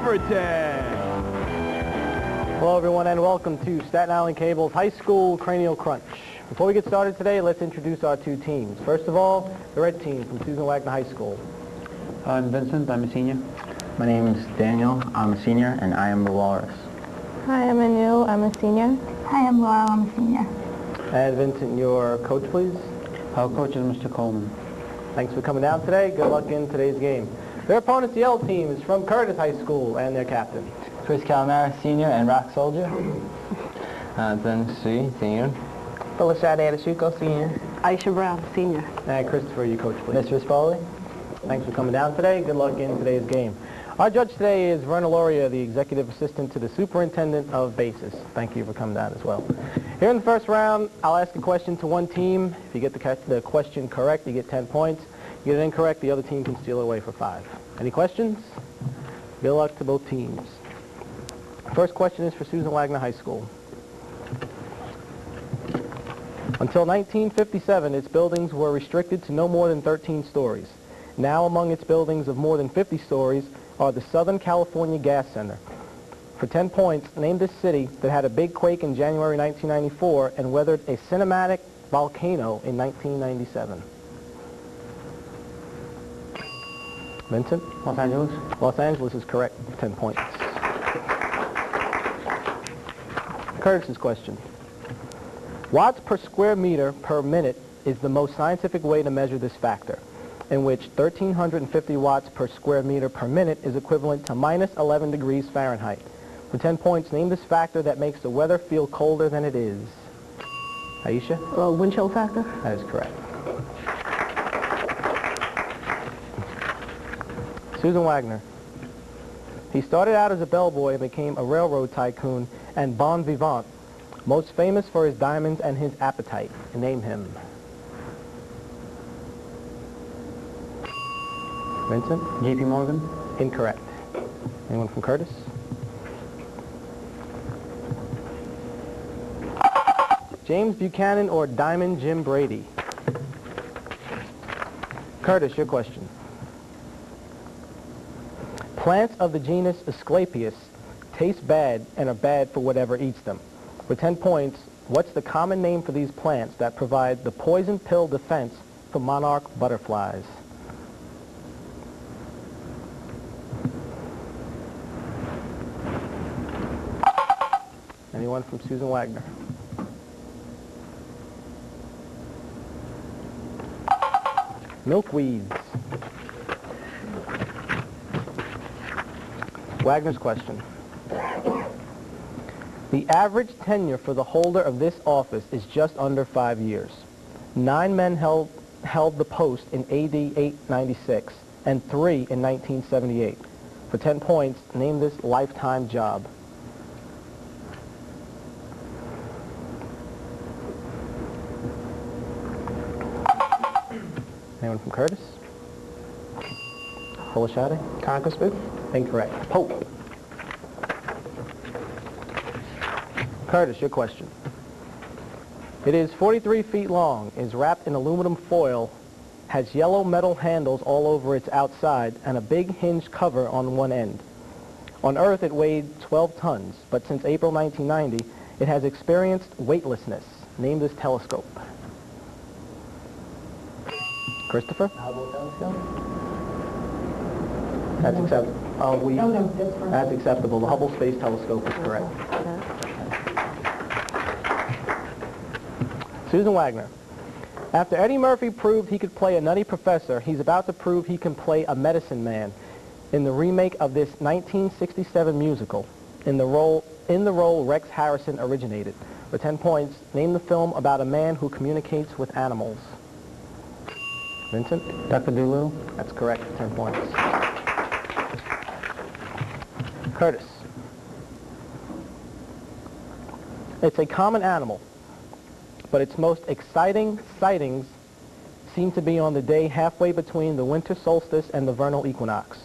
overtime. Hello everyone and welcome to Staten Island Cable's High School Cranial Crunch. Before we get started today, let's introduce our two teams. First of all, the red team from Susan Wagner High School. I'm Vincent, I'm a senior. My name is Daniel, I'm a senior, and I am the walrus. Hi, I'm Anu, I'm a senior. Hi, I'm Laurel, I'm a senior. And Vincent, your coach please. Our coach is Mr. Coleman. Thanks for coming down today. Good luck in today's game. Their opponent's the L team is from Curtis High School and their captain. Chris Calamara, senior and rock soldier. Ben Sui, senior. Feliciade Adeshuko, senior. Aisha Brown, senior. And Christopher, your coach please. Mr. Spaulding. Thanks for coming down today. Good luck in today's game. Our judge today is Verna Loria, the executive assistant to the superintendent of bases. Thank you for coming down as well. Here in the first round, I'll ask a question to one team. If you get the question correct, you get 10 points. You get it incorrect, the other team can steal it away for 5. Any questions? Good luck to both teams. First question is for Susan Wagner High School. Until 1957, its buildings were restricted to no more than 13 stories. Now among its buildings of more than 50 stories are the Southern California Gas Center. For 10 points, name this city that had a big quake in January 1994 and weathered a cinematic volcano in 1997. Vincent? Los Angeles. Los Angeles is correct. 10 points. Curtis's question. Watts per square meter per minute is the most scientific way to measure this factor, in which 1,350 watts per square meter per minute is equivalent to minus 11 degrees Fahrenheit. For 10 points, name this factor that makes the weather feel colder than it is. Aisha? Wind chill factor? That is correct. Susan Wagner. He started out as a bellboy and became a railroad tycoon and bon vivant, most famous for his diamonds and his appetite. Name him. Vincent? J.P. Morgan. Incorrect. Anyone from Curtis? James Buchanan or Diamond Jim Brady? Curtis, your question. Plants of the genus Asclepius taste bad and are bad for whatever eats them. For 10 points, what's the common name for these plants that provide the poison pill defense for monarch butterflies? Anyone from Susan Wagner? Milkweeds. Wagner's question. The average tenure for the holder of this office is just under 5 years. 9 men held the post in AD 896 and 3 in 1978. For 10 points, name this lifetime job. Anyone from Curtis? Feliciade? Congressman. Incorrect. Pope. Curtis, your question. It is 43 feet long, is wrapped in aluminum foil, has yellow metal handles all over its outside, and a big hinged cover on one end. On Earth, it weighed 12 tons, but since April 1990, it has experienced weightlessness. Name this telescope. Christopher? Hubble telescope. That's acceptable. That's acceptable. The Hubble Space Telescope is correct. Susan Wagner. After Eddie Murphy proved he could play a nutty professor, he's about to prove he can play a medicine man in the remake of this 1967 musical. In the role Rex Harrison originated. For 10 points, name the film about a man who communicates with animals. Vincent? Dr. Doolittle. That's correct. 10 points. Curtis. It's a common animal, but its most exciting sightings seem to be on the day halfway between the winter solstice and the vernal equinox.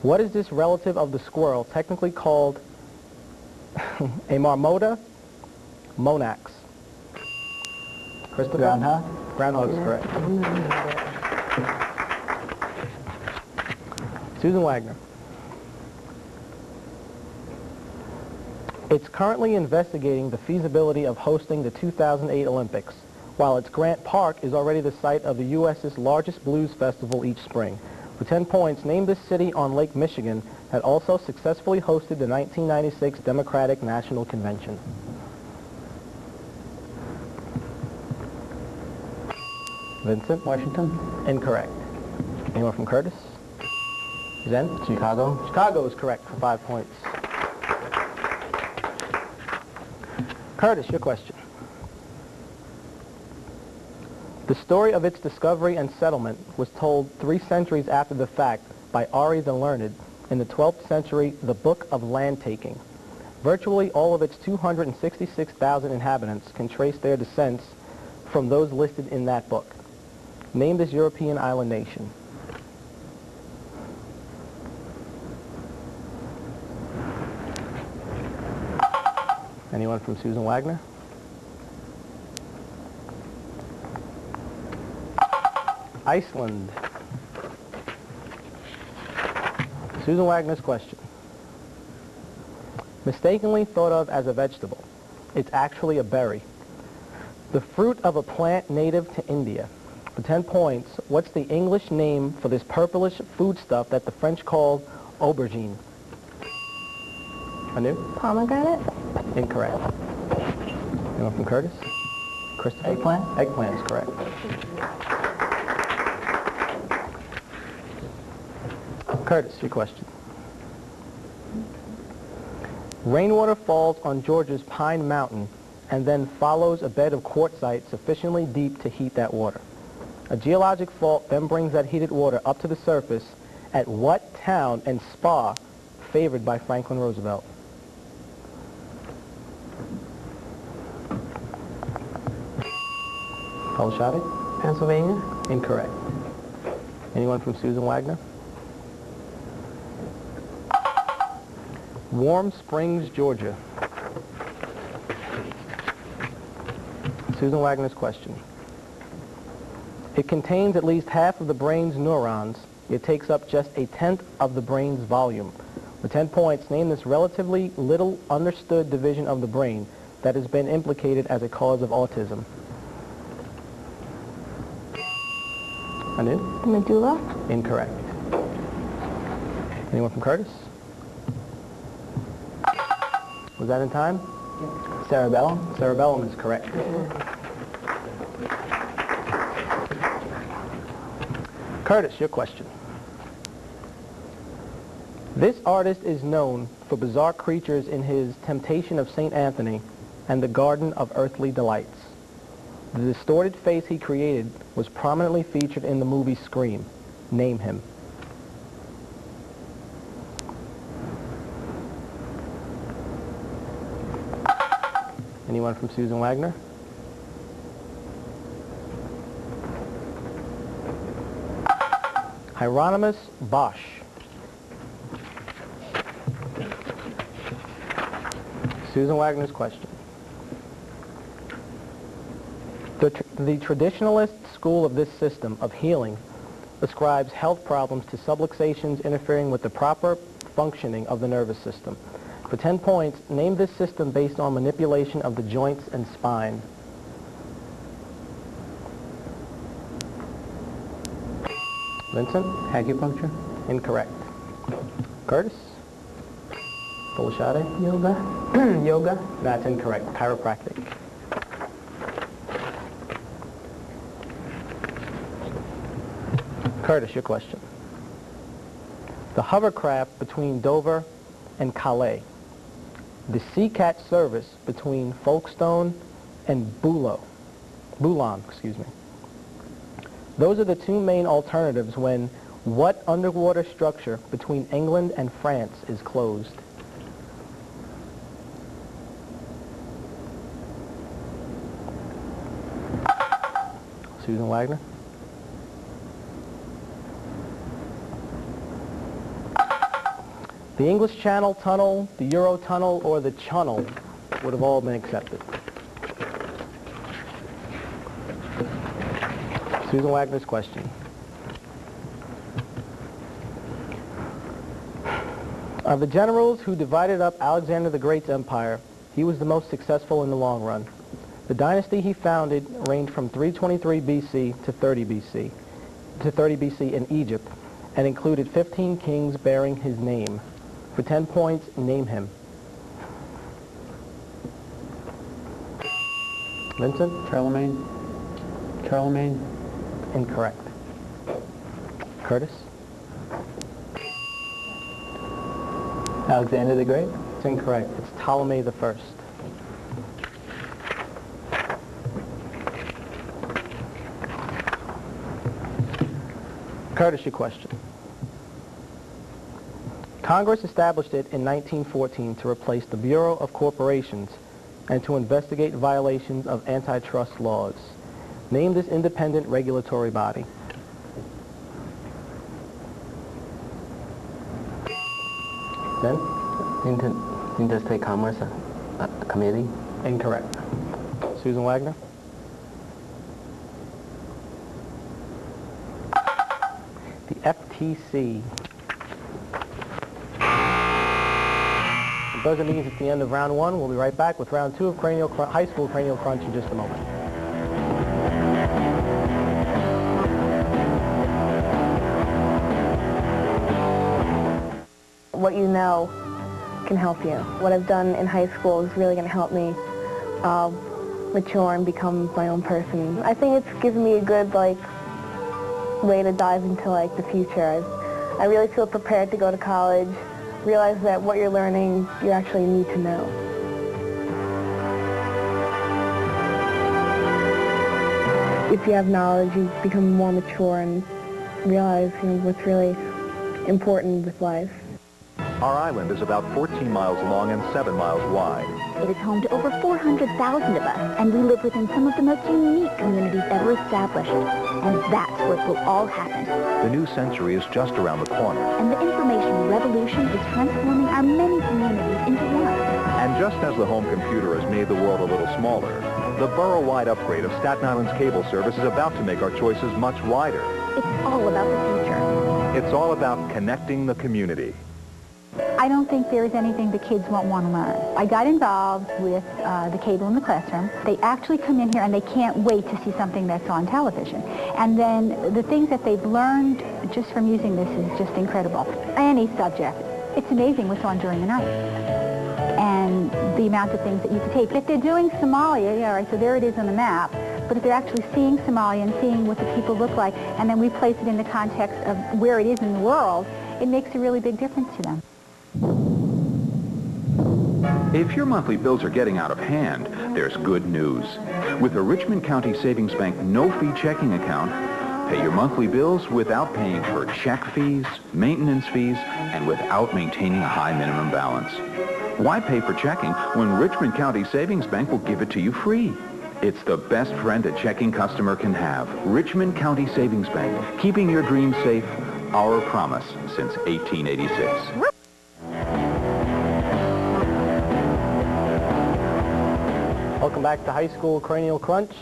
What is this relative of the squirrel technically called a marmota monax? Christopher? Groundhog. Groundhog is correct. Susan Wagner. It's currently investigating the feasibility of hosting the 2008 Olympics, while its Grant Park is already the site of the U.S.'s largest blues festival each spring. For 10 points, name this city on Lake Michigan that also successfully hosted the 1996 Democratic National Convention. Vincent? Washington? Incorrect. Anyone from Curtis? Zen? Chicago. Chicago is correct for 5 points. Curtis, your question. The story of its discovery and settlement was told 3 centuries after the fact by Ari the Learned in the 12th century, The Book of Land Taking. Virtually all of its 266,000 inhabitants can trace their descents from those listed in that book. Name this European island nation. Anyone from Susan Wagner? Iceland. Susan Wagner's question. Mistakenly thought of as a vegetable, it's actually a berry. The fruit of a plant native to India. For 10 points, what's the English name for this purplish foodstuff that the French called aubergine? Anu? Pomegranate? Incorrect. Anyone from Curtis? Christopher? Eggplant? Eggplant is correct. Curtis, your question. Rainwater falls on Georgia's Pine Mountain and then follows a bed of quartzite sufficiently deep to heat that water. A geologic fault then brings that heated water up to the surface at what town and spa favored by Franklin Roosevelt? Paul Shadi? Pennsylvania. Incorrect. Anyone from Susan Wagner? Warm Springs, Georgia. Susan Wagner's question. It contains at least half of the brain's neurons. It takes up just 1/10 of the brain's volume. With 10 points, name this relatively little understood division of the brain that has been implicated as a cause of autism. Anu? Medulla? Incorrect. Anyone from Curtis? Was that in time? Cerebellum. Cerebellum is correct. Curtis, your question. This artist is known for bizarre creatures in his Temptation of St. Anthony and the Garden of Earthly Delights. The distorted face he created was prominently featured in the movie Scream. Name him. Anyone from Susan Wagner? Hieronymus Bosch. Susan Wagner's question. The traditionalist school of this system of healing ascribes health problems to subluxations interfering with the proper functioning of the nervous system. For 10 points, name this system based on manipulation of the joints and spine. Vincent? Acupuncture? Incorrect. Curtis? Folashade? Yoga. Yoga. That's incorrect. Chiropractic. Curtis, your question. The hovercraft between Dover and Calais. The Seacat service between Folkestone and Boulogne. Those are the 2 main alternatives when what underwater structure between England and France is closed? Susan Wagner? The English Channel Tunnel, the Euro Tunnel, or the Channel would have all been accepted. Susan Wagner's question. Of the generals who divided up Alexander the Great's empire, He was the most successful in the long run. The dynasty he founded reigned from 323 BC to 30 BC in Egypt, and included 15 kings bearing his name. For 10 points, name him. Vincent? Charlemagne. Charlemagne. Incorrect. Curtis? Alexander the Great. It's incorrect. It's Ptolemy the First. Curtis, your question. Congress established it in 1914 to replace the Bureau of Corporations and to investigate violations of antitrust laws. Name this independent regulatory body. Then? Interstate Commerce Committee. Incorrect. Susan Wagner? The FTC. The buzzer means it's the end of round one. We'll be right back with round two of High School Cranial Crunch in just a moment. What you know can help you. What I've done in high school is really going to help me mature and become my own person. I think it's given me a good way to dive into the future. I really feel prepared to go to college, realize that what you're learning you actually need to know. If you have knowledge, you become more mature and realize what's really important with life. Our island is about 14 miles long and 7 miles wide. It is home to over 400,000 of us, and we live within some of the most unique communities ever established. And that's where it will all happen. The new century is just around the corner. And the information revolution is transforming our many communities into one. And just as the home computer has made the world a little smaller, the borough-wide upgrade of Staten Island's cable service is about to make our choices much wider. It's all about the future. It's all about connecting the community. I don't think there is anything the kids won't want to learn. I got involved with the cable in the classroom. They actually come in here and they can't wait to see something that's on television. And then the things that they've learned just from using this is just incredible. Any subject. It's amazing what's on during the night. And the amount of things that you can tape. If they're doing Somalia, yeah, right, so there it is on the map. But if they're actually seeing Somalia and seeing what the people look like, and then we place it in the context of where it is in the world, it makes a really big difference to them. If your monthly bills are getting out of hand, there's good news. With a Richmond County Savings Bank no-fee checking account, pay your monthly bills without paying for check fees, maintenance fees, and without maintaining a high minimum balance. Why pay for checking when Richmond County Savings Bank will give it to you free? It's the best friend a checking customer can have. Richmond County Savings Bank, keeping your dreams safe, our promise since 1886. Welcome back to High School Cranial Crunch.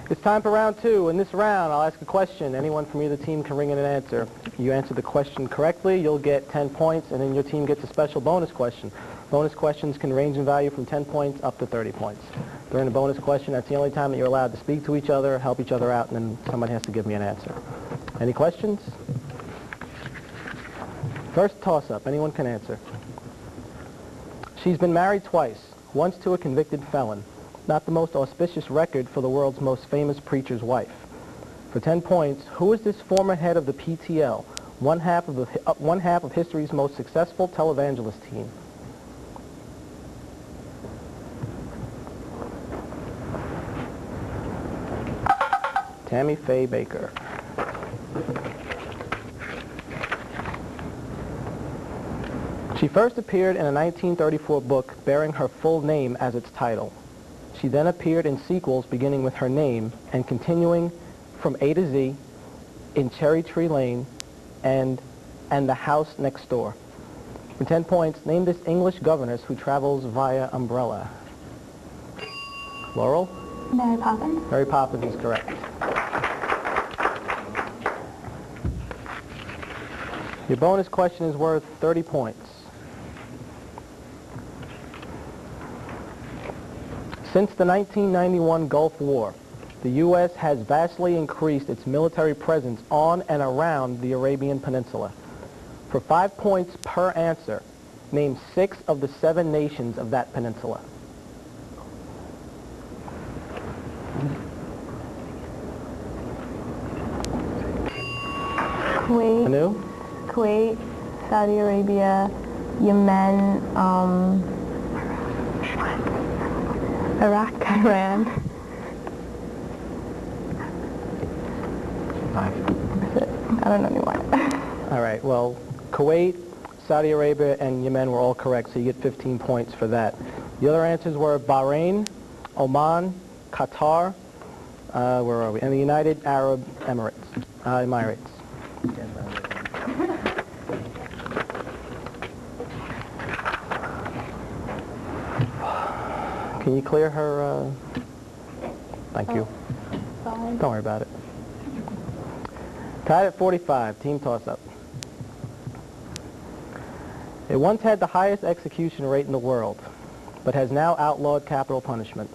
It's time for round two. In this round, I'll ask a question. Anyone from either team can ring in an answer. If you answer the question correctly, you'll get 10 points, and then your team gets a special bonus question. Bonus questions can range in value from 10 points up to 30 points. During the bonus question, that's the only time that you're allowed to speak to each other, help each other out, and then somebody has to give me an answer. Any questions? First toss-up. Anyone can answer. She's been married twice, once to a convicted felon. Not the most auspicious record for the world's most famous preacher's wife. For 10 points, who is this former head of the PTL, one half of history's most successful televangelist team? Tammy Faye Baker. She first appeared in a 1934 book bearing her full name as its title. She then appeared in sequels beginning with her name and continuing from A to Z in Cherry Tree Lane and The House Next Door. For 10 points, name this English governess who travels via umbrella. Laurel? Mary Poppins. Mary Poppins is correct. Your bonus question is worth 30 points. Since the 1991 Gulf War, the U.S. has vastly increased its military presence on and around the Arabian Peninsula. For 5 points per answer, name 6 of the 7 nations of that peninsula. Kuwait, Anu? Kuwait, Saudi Arabia, Yemen, Iraq, Iran. That's it. I don't know anymore. All right, well, Kuwait, Saudi Arabia, and Yemen were all correct, so you get 15 points for that. The other answers were Bahrain, Oman, Qatar, where are we? And the United Arab Emirates. Emirates. Can you clear her? Thank you. Fine. Don't worry about it. Tied at 45, team toss-up. It once had the highest execution rate in the world, but has now outlawed capital punishment.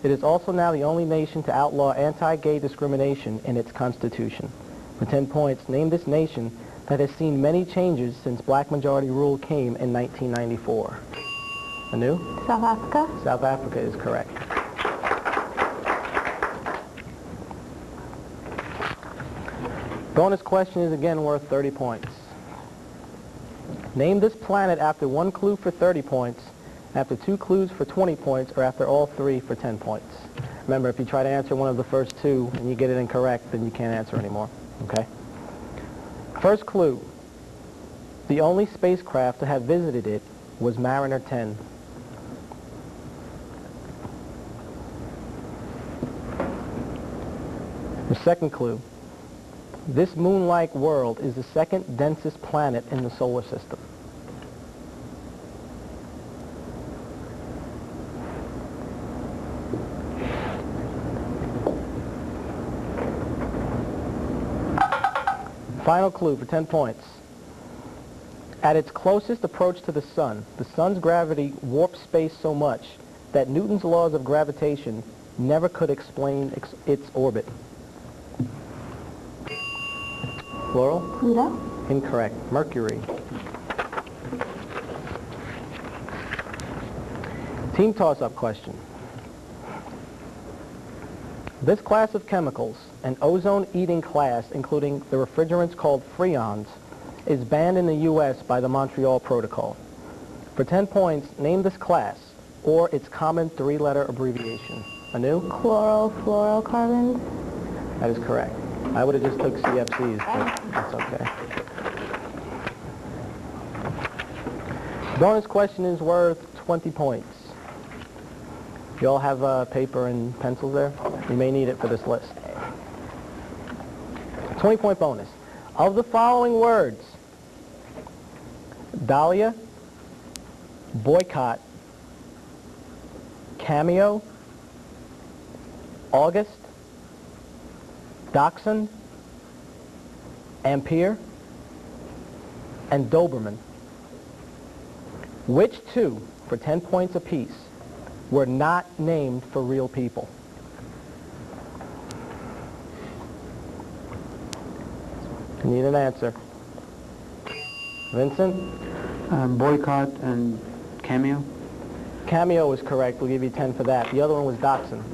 It is also now the only nation to outlaw anti-gay discrimination in its constitution. For 10 points, name this nation that has seen many changes since black majority rule came in 1994. Anu? South Africa? South Africa is correct. Bonus question is again worth 30 points. Name this planet after 1 clue for 30 points, after 2 clues for 20 points, or after all 3 for 10 points. Remember, if you try to answer one of the first 2 and you get it incorrect, then you can't answer anymore. Okay? First clue. The only spacecraft to have visited it was Mariner 10. The second clue. This moon-like world is the second densest planet in the solar system. Final clue for 10 points. At its closest approach to the sun's gravity warps space so much that Newton's laws of gravitation never could explain its orbit. Plural? Pluto? Incorrect. Mercury. Team toss-up question. This class of chemicals, an ozone-eating class including the refrigerants called freons, is banned in the U.S. by the Montreal Protocol. For 10 points, name this class, or its common 3-letter abbreviation. Anu? Chlorofluorocarbons? That is correct. I would have just took CFCs, but that's okay. Bonus question is worth 20 points. You all have paper and pencils there? You may need it for this list. 20-point bonus. Of the following words, dahlia, boycott, cameo, August, dachshund, ampere, and Doberman. Which 2, for 10 points apiece, were not named for real people? I need an answer. Vincent? Boycott and cameo. Cameo is correct. We'll give you 10 for that. The other one was dachshund.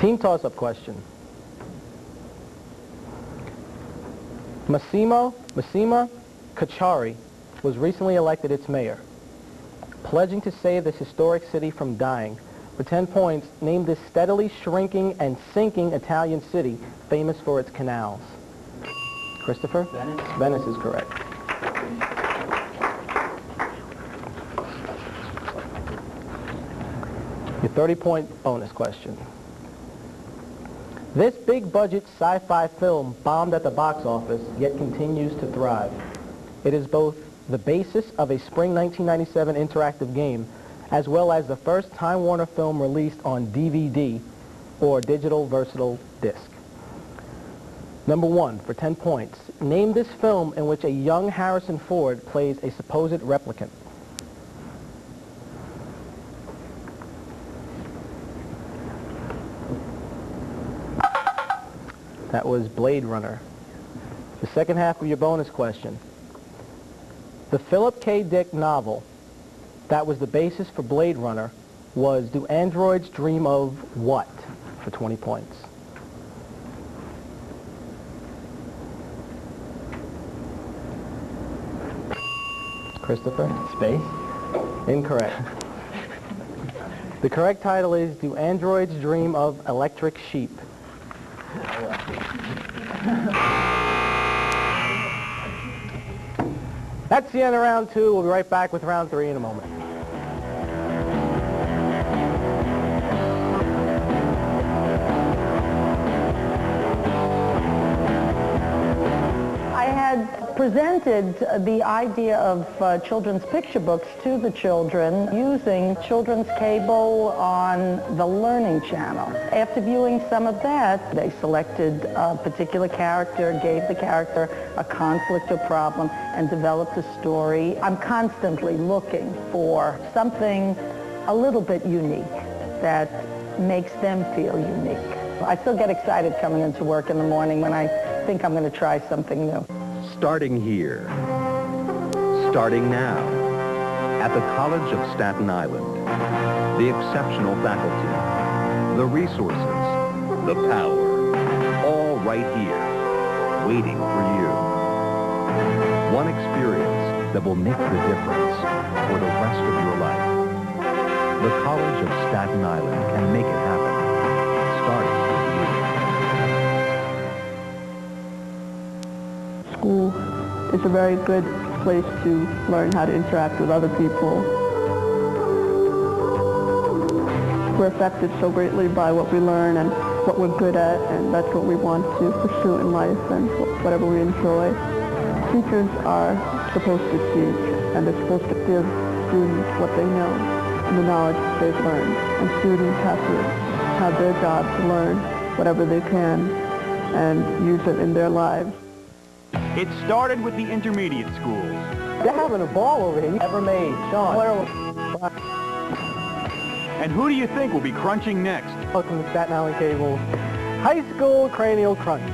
Team toss-up question. Massima Kachari was recently elected its mayor, pledging to save this historic city from dying. For 10 points, name this steadily shrinking and sinking Italian city famous for its canals. Christopher? Venice. Venice is correct. Your 30-point bonus question. This big-budget sci-fi film bombed at the box office, yet continues to thrive. It is both the basis of a spring 1997 interactive game, as well as the first Time Warner film released on DVD, or digital versatile disc. Number 1, for 10 points. Name this film in which a young Harrison Ford plays a supposed replicant. That was Blade Runner. The second half of your bonus question. The Philip K. Dick novel that was the basis for Blade Runner was Do Androids Dream of What? For 20 points. Christopher? Space? Incorrect. The correct title is Do Androids Dream of Electric Sheep? That's the end of round 2. We'll be right back with round 3 in a moment. I had presented the idea of children's picture books to the children using children's cable on the Learning Channel. After viewing some of that, they selected a particular character, gave the character a conflict or problem, and developed a story. I'm constantly looking for something a little bit unique that makes them feel unique. I still get excited coming into work in the morning when I think I'm going to try something new. Starting here. Starting now. At the College of Staten Island. The exceptional faculty. The resources. The power. All right here. Waiting for you. One experience that will make the difference for the rest of your life. The College of Staten Island can make it happen. Starting with you. School is a very good place to learn how to interact with other people. We're affected so greatly by what we learn and what we're good at, and that's what we want to pursue in life and whatever we enjoy. Teachers are supposed to teach, and they're supposed to give students what they know and the knowledge they've learned. And students have to have their job to learn whatever they can and use it in their lives. It started with the intermediate schools. They're having a ball over here. Ever made. Sean. And who do you think will be crunching next? Welcome to Staten Island Cable's High School Cranial Crunch.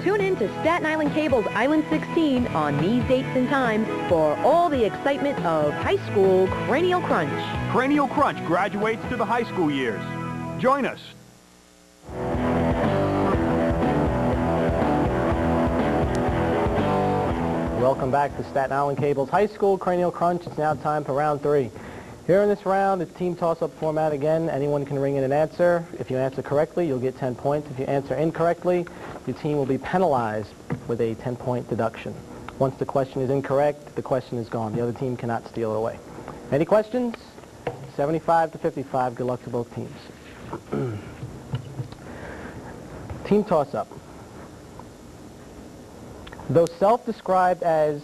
Tune in to Staten Island Cable's Island 16 on these dates and times for all the excitement of High School Cranial Crunch. Cranial Crunch graduates to the high school years. Join us. Welcome back to Staten Island Cable's High School Cranial Crunch. It's now time for round 3. Here in this round, it's team toss-up format again. Anyone can ring in an answer. If you answer correctly, you'll get 10 points. If you answer incorrectly, your team will be penalized with a 10-point deduction. Once the question is incorrect, the question is gone. The other team cannot steal it away. Any questions? 75 to 55. Good luck to both teams. Team toss-up. Though self-described as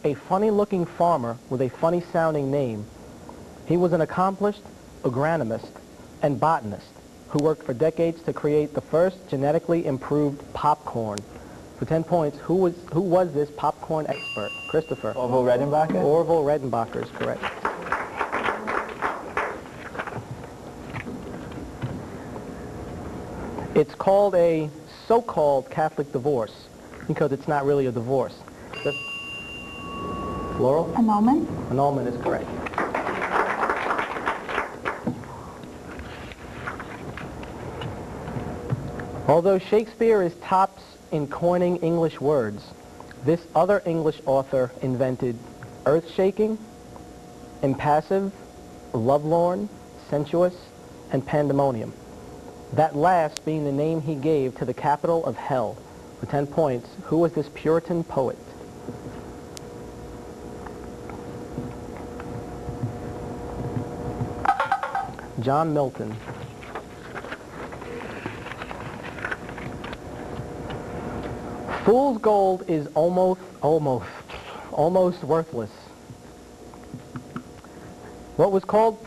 a funny-looking farmer with a funny-sounding name, he was an accomplished agronomist and botanist who worked for decades to create the first genetically improved popcorn. For 10 points, who was this popcorn expert? Christopher. Orville Redenbacher? Orville Redenbacher is correct. It's called a so-called Catholic divorce because it's not really a divorce. Laurel? Annulment. Annulment is correct. Although Shakespeare is tops in coining English words, this other English author invented earth-shaking, impassive, lovelorn, sensuous, and pandemonium. That last being the name he gave to the capital of hell. For 10 points, who was this Puritan poet? John Milton. Fool's gold is almost worthless. What was called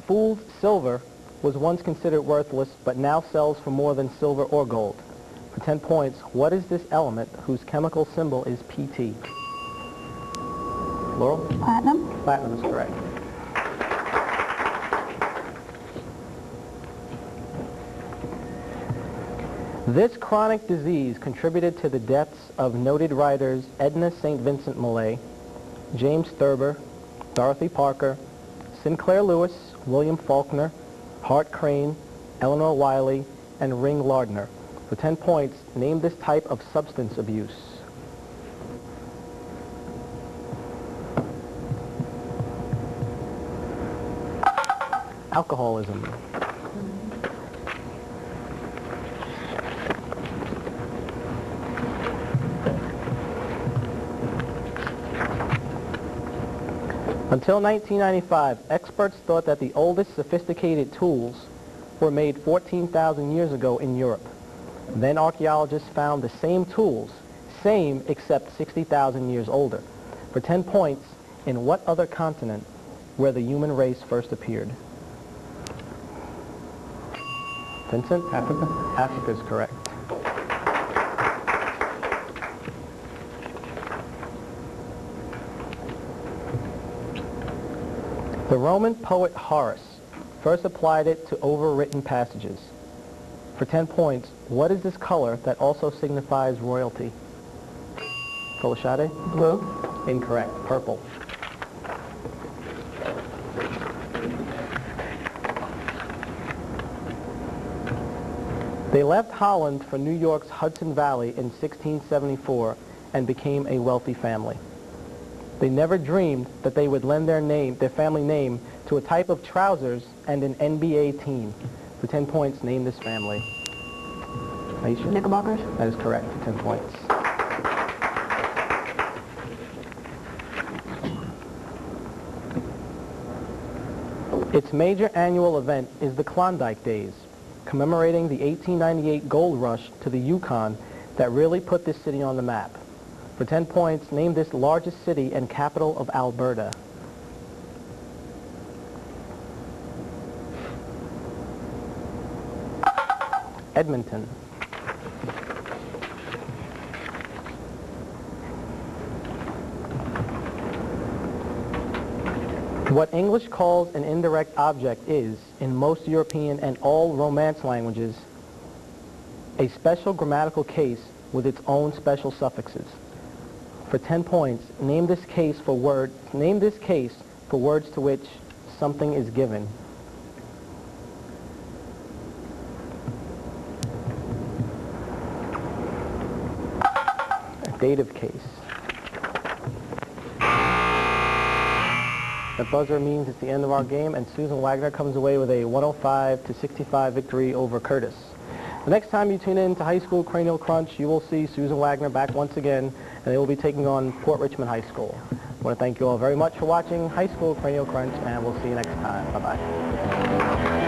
fool's silver was once considered worthless but now sells for more than silver or gold? For 10 points, what is this element whose chemical symbol is Pt? Laurel? Platinum. Platinum is correct. This chronic disease contributed to the deaths of noted writers Edna St. Vincent Millay, James Thurber, Dorothy Parker, Sinclair Lewis, William Faulkner, Hart Crane, Eleanor Wiley, and Ring Lardner. For 10 points, name this type of substance abuse. Alcoholism. Until 1995, experts thought that the oldest sophisticated tools were made 14,000 years ago in Europe. Then archaeologists found the same tools, same except 60,000 years older. For 10 points, in what other continent where the human race first appeared? Vincent? Africa? Africa is correct. The Roman poet Horace first applied it to overwritten passages. For 10 points, what is this color that also signifies royalty? Folashade? Blue. Incorrect. Purple. They left Holland for New York's Hudson Valley in 1674 and became a wealthy family. They never dreamed that they would lend their family name to a type of trousers and an NBA team. For 10 points, name this family. Aisha? Knickerbockers? That is correct, for 10 points. Its major annual event is the Klondike Days, commemorating the 1898 gold rush to the Yukon that really put this city on the map. For 10 points, name this largest city and capital of Alberta. Edmonton. What English calls an indirect object is, in most European and all Romance languages, a special grammatical case with its own special suffixes. For 10 points, name this case for words to which something is given. A dative case. The buzzer means it's the end of our game, and Susan Wagner comes away with a 105-65 victory over Curtis. The next time you tune in to High School Cranial Crunch, you will see Susan Wagner back once again, and they will be taking on Port Richmond High School. I want to thank you all very much for watching High School Cranial Crunch, and we'll see you next time. Bye-bye.